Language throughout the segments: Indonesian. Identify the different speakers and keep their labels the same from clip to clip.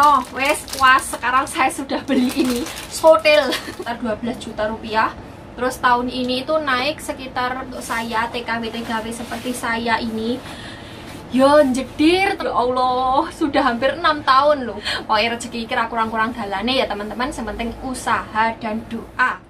Speaker 1: No, wes puas. Sekarang saya sudah beli ini hotel sekitar 12 juta rupiah. Terus tahun ini itu naik sekitar untuk saya TKW seperti saya ini. Yo jedir, ya Allah, sudah hampir 6 tahun loh. Pokoknya rezeki kira kurang-kurang dalane ya teman-teman. Yang penting usaha dan doa.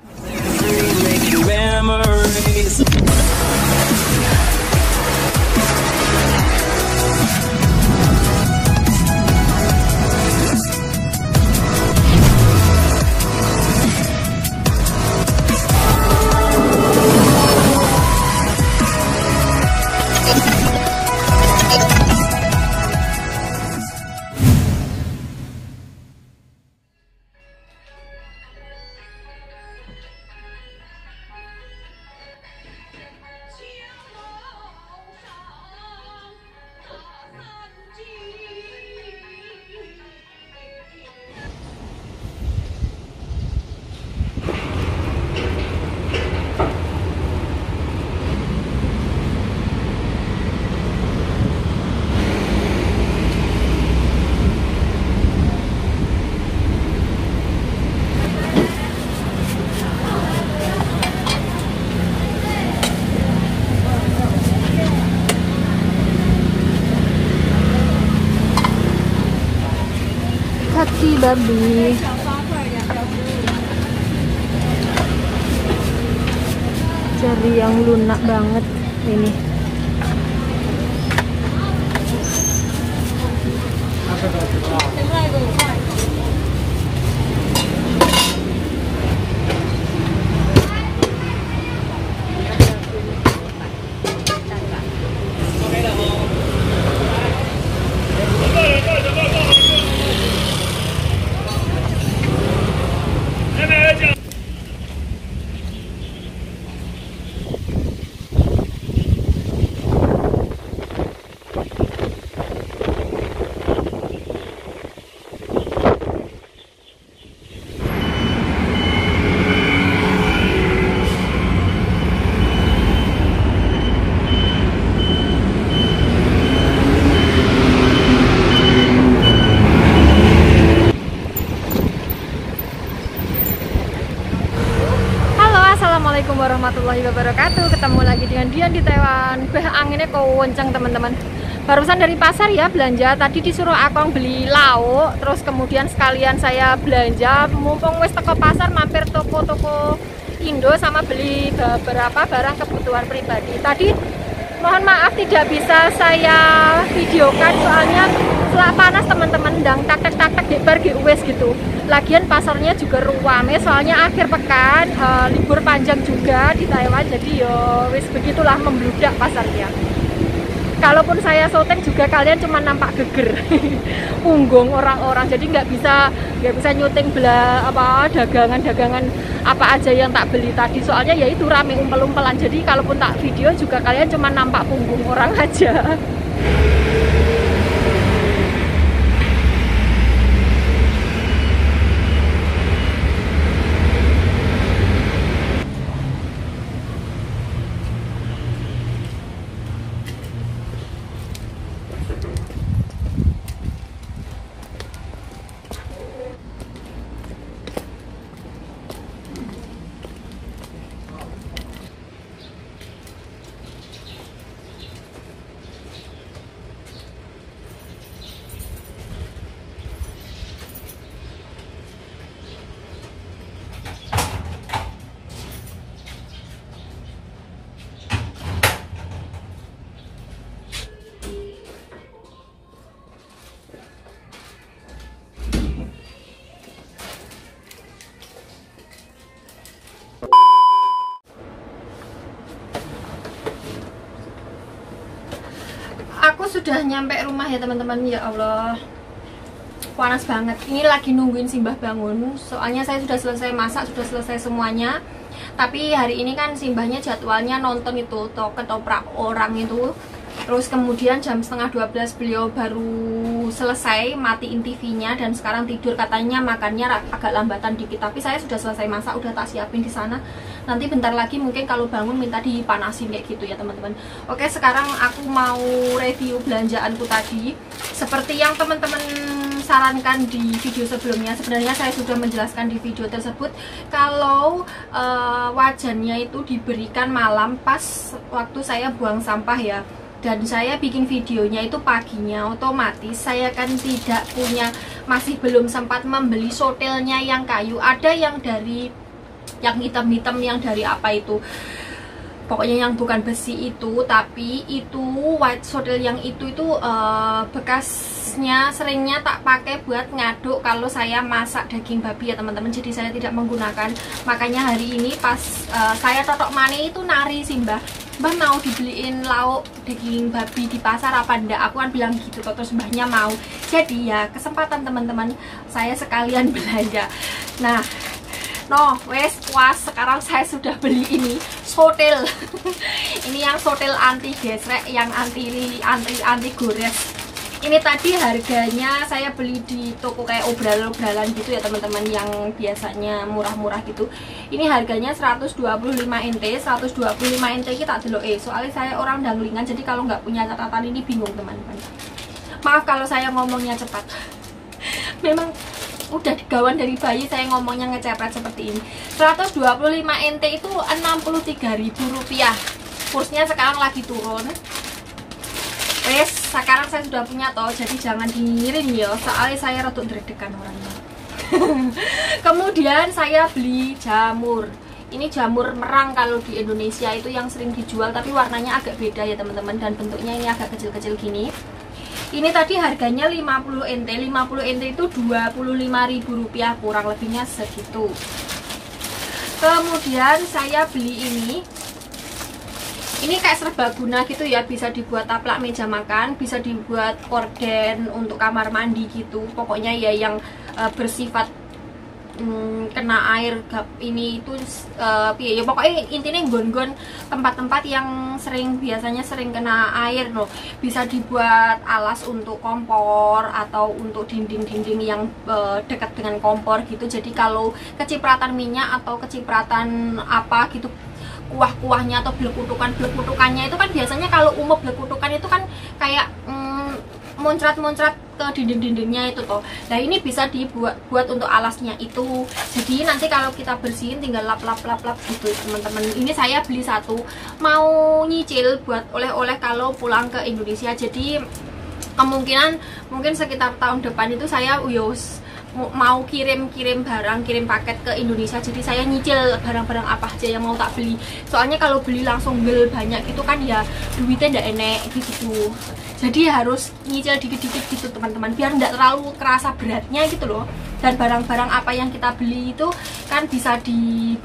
Speaker 1: Kaki babi, cari yang lunak banget ini. Assalamualaikum warahmatullahi wabarakatuh. Ketemu lagi dengan Dian di Taiwan. Anginnya kencang teman-teman. Barusan dari pasar ya belanja. Tadi disuruh akong beli lauk, terus kemudian sekalian saya belanja. Mumpung wis teko pasar, mampir toko-toko Indo sama beli beberapa barang kebutuhan pribadi. Tadi mohon maaf tidak bisa saya videokan soalnya selak panas teman-teman, ndang tak-tak di bar wes gitu. Lagian pasarnya juga ruame soalnya akhir pekan, libur panjang juga di Taiwan, jadi yo wes begitulah membludak pasarnya. Kalaupun saya syuting juga kalian cuma nampak geger punggung orang-orang, jadi nggak bisa nyuting dagangan apa aja yang tak beli tadi, soalnya ya itu rame umpel-umpelan, jadi kalaupun tak video juga kalian cuma nampak punggung orang aja. Aku sudah nyampe rumah ya teman-teman. Ya Allah, panas banget. Ini lagi nungguin Simbah bangun. Soalnya saya sudah selesai masak, sudah selesai semuanya. Tapi hari ini kan Simbahnya jadwalnya nonton itu ketoprak orang itu. Terus kemudian jam 11:30 beliau baru selesai matiin TV-nya dan sekarang tidur. Katanya makannya agak lambatan dikit, tapi saya sudah selesai masak, udah tak siapin di sana. Nanti bentar lagi mungkin kalau bangun minta dipanasin kayak gitu ya teman-teman. Oke, sekarang aku mau review belanjaanku tadi. Seperti yang teman-teman sarankan di video sebelumnya. Sebenarnya saya sudah menjelaskan di video tersebut kalau wajannya itu diberikan malam pas waktu saya buang sampah ya. Dan saya bikin videonya itu paginya, otomatis saya kan tidak punya, masih belum sempat membeli sotelnya yang kayu. Ada yang dari yang hitam-hitam, yang dari apa itu, pokoknya yang bukan besi itu, tapi itu white sotel yang itu bekasnya seringnya tak pakai buat ngaduk kalau saya masak daging babi ya teman-teman. Jadi saya tidak menggunakan. Makanya hari ini pas saya totok mane itu nari sih Mbah mau dibeliin lauk daging babi di pasar apa ndak, aku kan bilang gitu, terus mbahnya mau. Jadi ya kesempatan teman-teman, saya sekalian belanja. Nah, wes puas, sekarang saya sudah beli ini sotel. Ini yang sotel anti gesrek, yang anti gores. Ini tadi harganya saya beli di toko kayak obral-obralan gitu ya teman-teman, yang biasanya murah-murah gitu. Ini harganya 125 NT. 125 NT kita delok soalnya saya orang danglingan, jadi kalau nggak punya catatan ini bingung teman-teman. Maaf kalau saya ngomongnya cepat. Memang udah digawan dari bayi saya ngomongnya ngecepet seperti ini. 125 NT itu Rp63.000. Kursnya sekarang lagi turun. Wes, sekarang saya sudah punya toh, jadi jangan dingirin ya, soalnya saya rotok dredekan orangnya. Kemudian saya beli jamur. Ini jamur merang kalau di Indonesia itu yang sering dijual, tapi warnanya agak beda ya teman-teman, dan bentuknya ini agak kecil-kecil gini. Ini tadi harganya 50 NT. 50 NT itu Rp25.000, kurang lebihnya segitu. Kemudian saya beli ini kayak serbaguna gitu ya, bisa dibuat taplak meja makan, bisa dibuat korden untuk kamar mandi gitu. Pokoknya ya yang bersifat kena air ini itu ya pokoknya intinya gon-gon tempat-tempat yang biasanya sering kena air loh. Bisa dibuat alas untuk kompor atau untuk dinding-dinding yang dekat dengan kompor gitu. Jadi kalau kecipratan minyak atau kecipratan apa gitu, kuah-kuahnya atau blekutukannya itu kan biasanya kalau blekutukan itu kan kayak muncrat-muncrat ke dinding-dindingnya itu toh. Nah ini bisa dibuat untuk alasnya itu. Jadi nanti kalau kita bersihin tinggal lap gitu teman-teman. Ini saya beli satu, mau nyicil buat oleh-oleh kalau pulang ke Indonesia. Jadi kemungkinan mungkin sekitar tahun depan itu saya mau kirim barang, kirim paket ke Indonesia. Jadi saya nyicil barang-barang apa aja yang mau tak beli. Soalnya kalau beli langsung bel banyak itu kan ya duitnya ndak enek gitu. Jadi harus nyicil dikit-dikit gitu teman-teman, biar ndak terlalu kerasa beratnya gitu loh. Dan barang-barang apa yang kita beli itu kan bisa di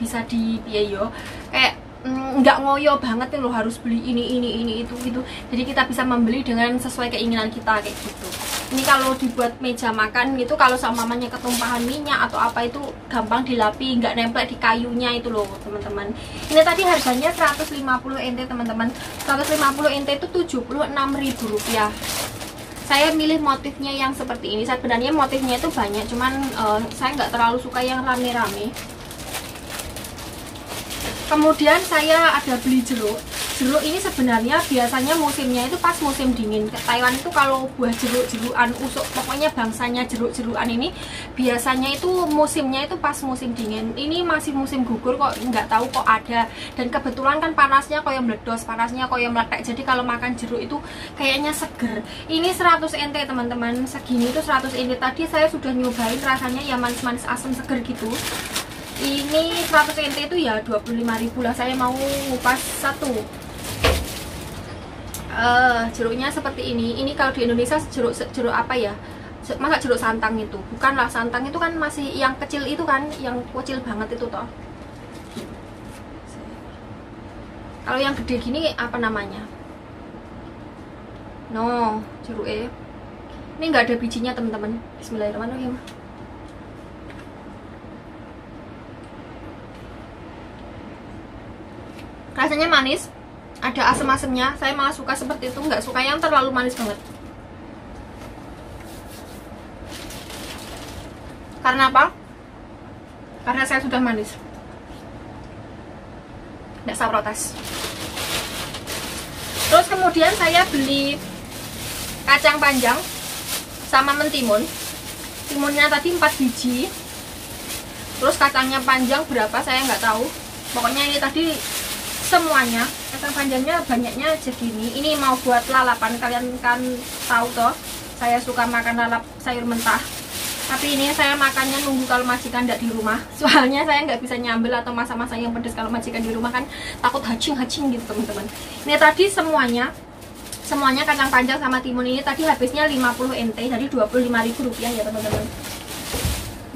Speaker 1: kayak nggak ngoyo banget nih loh, harus beli ini itu gitu. Jadi kita bisa membeli dengan sesuai keinginan kita kayak gitu. Ini kalau dibuat meja makan gitu, kalau mamanya ketumpahan minyak atau apa itu gampang dilapi, nggak nempel di kayunya itu loh teman-teman. Ini tadi harganya 150 NT teman-teman. 150 NT itu Rp76.000. Saya milih motifnya yang seperti ini. Sebenarnya motifnya itu banyak, cuman saya nggak terlalu suka yang rame-rame. Kemudian saya ada beli jeruk. Jeruk ini sebenarnya biasanya musimnya itu pas musim dingin. Ke Taiwan itu kalau buah jeruk-jerukan usuk, pokoknya bangsanya jeruk-jerukan ini biasanya itu musimnya itu pas musim dingin. Ini masih musim gugur kok nggak tahu kok ada. Dan kebetulan kan panasnya kok yang meledos, panasnya kok yang meletek. Jadi kalau makan jeruk itu kayaknya seger. Ini 100 NT teman-teman, segini itu 100 NT. Tadi saya sudah nyobain, rasanya ya manis-manis asam seger gitu. Ini 100 NT itu ya 25.000 lah. Saya mau ngupas satu. Jeruknya seperti ini. Ini kalau di Indonesia jeruk apa ya? Masa jeruk santang itu? Bukanlah, santang itu kan masih yang kecil itu kan, yang kecil banget itu toh. Kalau yang gede gini apa namanya? Jeruknya. Ini nggak ada bijinya teman-teman. Bismillahirrahmanirrahim. Rasanya manis, ada asam-asamnya. Saya malah suka seperti itu, nggak suka yang terlalu manis banget. Karena apa? Karena saya sudah manis, nggak usah protes. Terus kemudian saya beli kacang panjang sama mentimun. timunnya tadi 4 biji. Terus kacangnya panjang berapa saya nggak tahu. Pokoknya ini tadi semuanya. Kacang panjangnya banyaknya segini. Ini mau buat lalapan. Kalian kan tahu toh, saya suka makan lalap sayur mentah. Tapi ini saya makannya nunggu kalau majikan tidak di rumah. Soalnya saya nggak bisa nyambel atau masak-masak yang pedas kalau majikan di rumah, kan takut hacing-hacing gitu teman-teman. Ini tadi semuanya kacang panjang sama timun ini tadi habisnya 50 NT, jadi Rp25.000 ya teman-teman.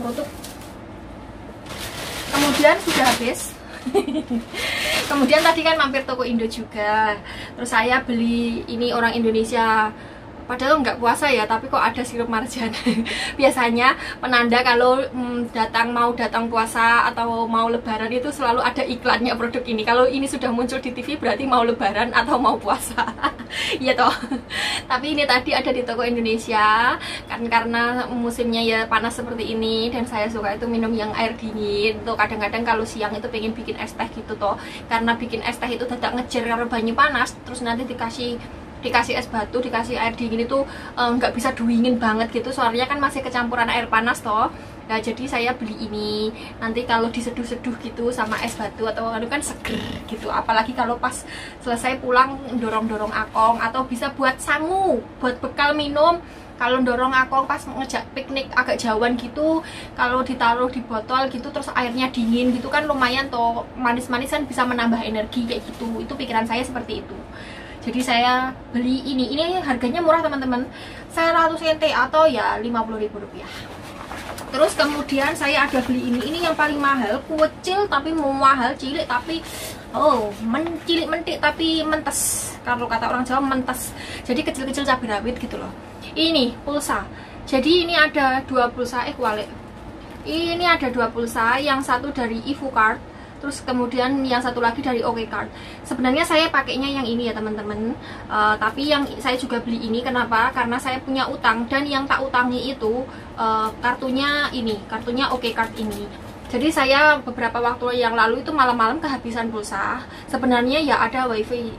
Speaker 1: Merutuk. Kemudian sudah habis. Kemudian tadi kan mampir toko Indo juga. Terus saya beli ini orang Indonesia. Padahal nggak puasa ya, tapi kok ada sirup marjan. Biasanya penanda kalau mau datang puasa atau mau lebaran itu selalu ada iklannya produk ini. Kalau ini sudah muncul di TV berarti mau lebaran atau mau puasa. Iya toh. Tapi ini tadi ada di toko Indonesia kan, karena musimnya ya panas seperti ini dan saya suka itu minum yang air dingin. Tuh kadang-kadang kalau siang itu pengen bikin es teh gitu toh. Karena bikin es teh itu tidak ngejer karena banyu panas, terus nanti dikasih es batu, dikasih air dingin itu nggak bisa dingin banget gitu, soalnya kan masih kecampuran air panas toh. Nah jadi saya beli ini, nanti kalau diseduh-seduh gitu sama es batu atau kan seger gitu. Apalagi kalau pas selesai pulang dorong-dorong akong, atau bisa buat sangu, buat bekal minum. Kalau dorong akong pas ngejak piknik agak jauhan gitu, kalau ditaruh di botol gitu terus airnya dingin gitu kan lumayan toh, manis-manis kan bisa menambah energi kayak gitu. Itu pikiran saya seperti itu. Jadi saya beli ini harganya murah teman-teman, 100 NT atau ya Rp50.000. Terus kemudian saya ada beli ini yang paling mahal, kecil tapi mau mahal, cilik tapi cilik mentik tapi mentes. Kalau kata orang Jawa mentes. Jadi kecil-kecil cabai rawit gitu loh. Ini pulsa. Jadi ini ada 2 pulsa Ini ada 2 pulsa, yang satu dari EvuCard. Terus kemudian yang satu lagi dari OK Card. Sebenarnya saya pakainya yang ini ya teman-teman. Tapi yang saya juga beli ini kenapa? Karena saya punya utang, dan yang tak utangi itu kartunya OK Card ini. Jadi saya beberapa waktu yang lalu itu malam-malam kehabisan pulsa. Sebenarnya ya ada wifi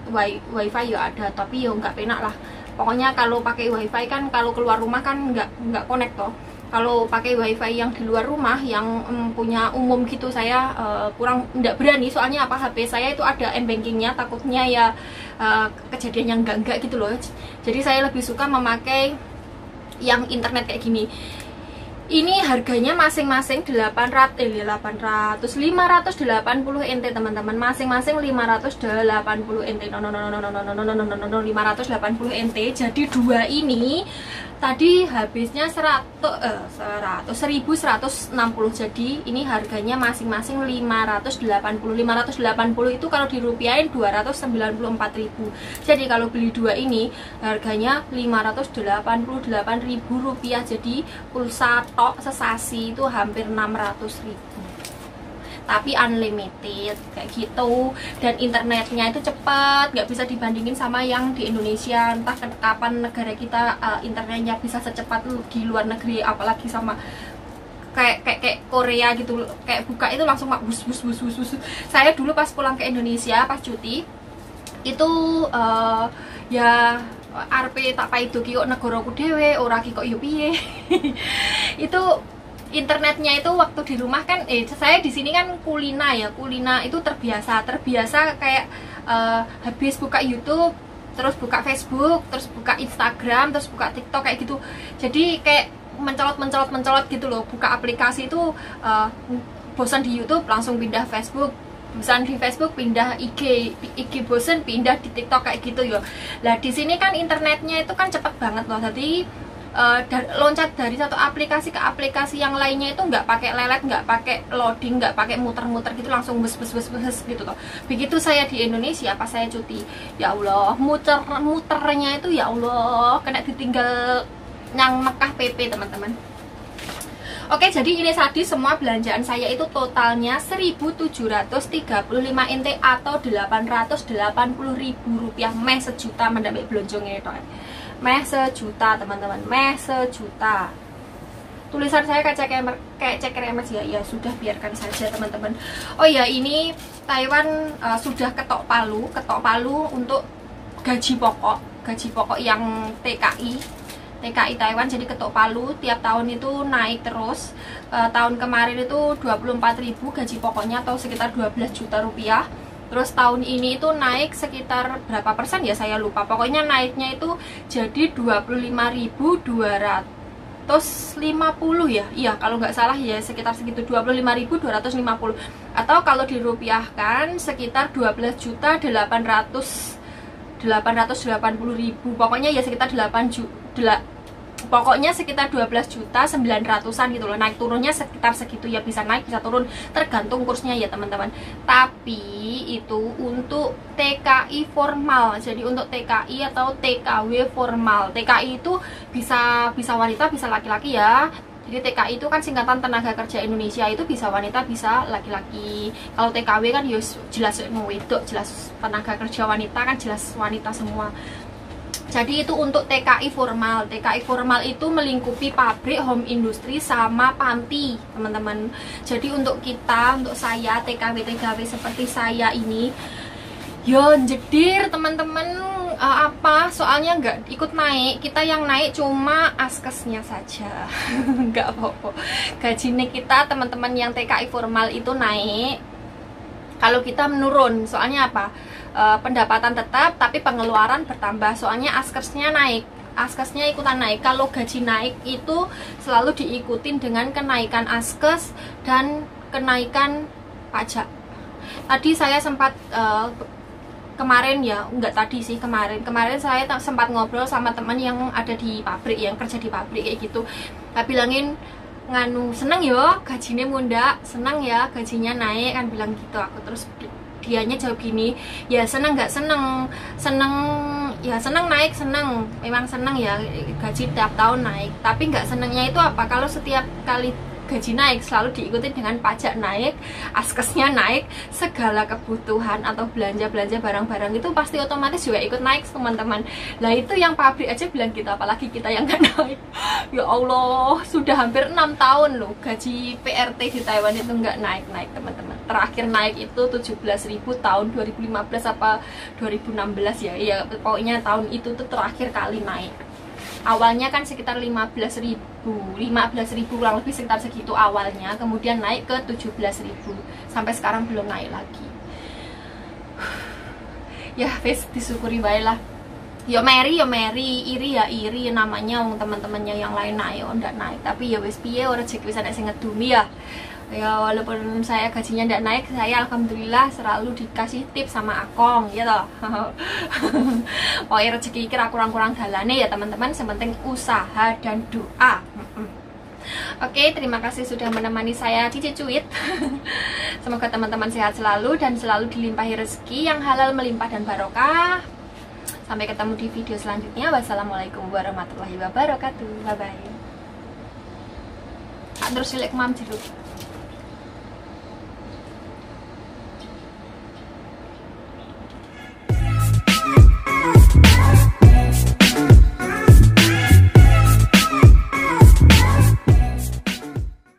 Speaker 1: ya ada, tapi ya nggak penak lah. Pokoknya kalau pakai wifi kan kalau keluar rumah kan nggak connect toh. Kalau pakai wifi yang di luar rumah yang punya umum gitu saya kurang nggak berani, soalnya apa, HP saya itu ada m-bankingnya, takutnya ya kejadian yang enggak gitu loh. Jadi saya lebih suka memakai yang internet kayak gini. Ini harganya masing-masing 580 NT teman-teman, masing-masing 580 NT. 580 NT. Jadi dua ini tadi habisnya 1160. Jadi ini harganya masing-masing 580 itu kalau dirupiahin 294.000. Jadi kalau beli dua ini harganya Rp588.000. Jadi pulsa tok sesasi itu hampir 600.000, tapi unlimited kayak gitu, dan internetnya itu cepat, nggak bisa dibandingin sama yang di Indonesia. Entah kapan negara kita internetnya bisa secepat di luar negeri, apalagi sama kayak Korea gitu, kayak buka itu langsung bus. Saya dulu pas pulang ke Indonesia pas cuti itu ya RP tak paido ki kok negaraku dhewe ora ki kok yo piye. Itu internetnya itu waktu di rumah kan saya di sini kan kulina itu terbiasa kayak habis buka YouTube terus buka Facebook terus buka Instagram terus buka TikTok kayak gitu. Jadi kayak mencolot gitu loh, buka aplikasi itu bosan di YouTube langsung pindah Facebook, bosan di Facebook pindah IG bosen pindah di TikTok kayak gitu ya. Lah di sini kan internetnya itu kan cepet banget loh. Jadi loncat dari satu aplikasi ke aplikasi yang lainnya itu nggak pakai lelet, nggak pakai loading, nggak pakai muter-muter gitu, langsung bus gitu loh. Begitu saya di Indonesia pas saya cuti, ya Allah muternya itu ya Allah kena ditinggal yang Mekah PP teman-teman. Oke, jadi ini tadi semua belanjaan saya itu totalnya 1.735 NT atau Rp880.000, meh sejuta mendapat belonjongnya itu. Meh sejuta teman-teman, meh sejuta. Tulisan saya kayak ceker emas ya sudah biarkan saja teman-teman. Oh ya, ini Taiwan sudah ketok palu untuk gaji pokok yang TKI TKI Taiwan, jadi ketok palu tiap tahun itu naik terus. Tahun kemarin itu 24.000 gaji pokoknya atau sekitar 12 juta rupiah. Terus tahun ini itu naik sekitar berapa persen ya saya lupa, pokoknya naiknya itu jadi 25.250 ya, iya kalau nggak salah ya sekitar segitu, 25.250, atau kalau dirupiahkan sekitar 12.880.000, pokoknya ya sekitar 12.900.000-an gitu loh. Naik turunnya sekitar segitu ya, bisa naik bisa turun tergantung kursnya ya teman-teman. Tapi itu untuk TKI formal, jadi untuk TKI atau TKW formal. TKI itu bisa wanita bisa laki-laki ya. Jadi TKI itu kan singkatan tenaga kerja Indonesia, itu bisa wanita bisa laki-laki. Kalau TKW kan ya jelas wedok, jelas tenaga kerja wanita kan jelas wanita semua. Jadi itu untuk TKI formal. TKI formal itu melingkupi pabrik, home industry, sama panti, teman-teman. Jadi untuk kita, untuk saya, TKW seperti saya ini, yo jedir teman-teman, soalnya nggak ikut naik. Kita yang naik cuma askesnya saja. Nggak apa-apa. Gajinya kita, teman-teman yang TKI formal itu naik. Kalau kita menurun, soalnya apa? Pendapatan tetap tapi pengeluaran bertambah, soalnya askesnya naik, askesnya ikutan naik. Kalau gaji naik itu selalu diikutin dengan kenaikan askes dan kenaikan pajak. Tadi saya sempat kemarin ya, enggak tadi sih, kemarin saya sempat ngobrol sama teman yang ada di pabrik, yang kerja di pabrik kayak gitu. Saya bilangin, nganu seneng yo gajinya munda, seneng ya gajinya naik, kan bilang gitu aku. Terus dianya jawab gini, ya seneng nggak seneng, ya seneng naik, seneng, memang seneng ya gaji tiap tahun naik. Tapi nggak senengnya itu apa, kalau setiap kali gaji naik selalu diikuti dengan pajak naik, askesnya naik, segala kebutuhan atau belanja barang-barang itu pasti otomatis juga ikut naik teman-teman. Nah itu yang pabrik aja bilang gitu, apalagi kita yang nggak naik. Ya Allah, sudah hampir 6 tahun loh gaji PRT di Taiwan itu nggak naik teman-teman. Terakhir naik itu 17.000 tahun 2015 apa 2016 ya, iya pokoknya tahun itu tuh terakhir kali naik. Awalnya kan sekitar 15.000 kurang lebih sekitar segitu awalnya, kemudian naik ke 17.000, sampai sekarang belum naik lagi. Ya wes disyukuri baiklah. Yo Mary, iri ya iri namanya teman-temannya yang lain naik, ndak naik. Tapi ya wes piye ora rezeki wis ana sing ngedumi ya. Ya walaupun saya gajinya ndak naik, saya alhamdulillah selalu dikasih tips sama akong ya toh. Pokoknya rezeki kira kurang-kurang dalane ya teman-teman, sepenting usaha dan doa. Oke, terima kasih sudah menemani saya di Cicuit. Semoga teman-teman sehat selalu dan selalu dilimpahi rezeki yang halal, melimpah dan barokah. Sampai ketemu di video selanjutnya. Wassalamualaikum warahmatullahi wabarakatuh. Bye bye. Terus silek mam jeruk.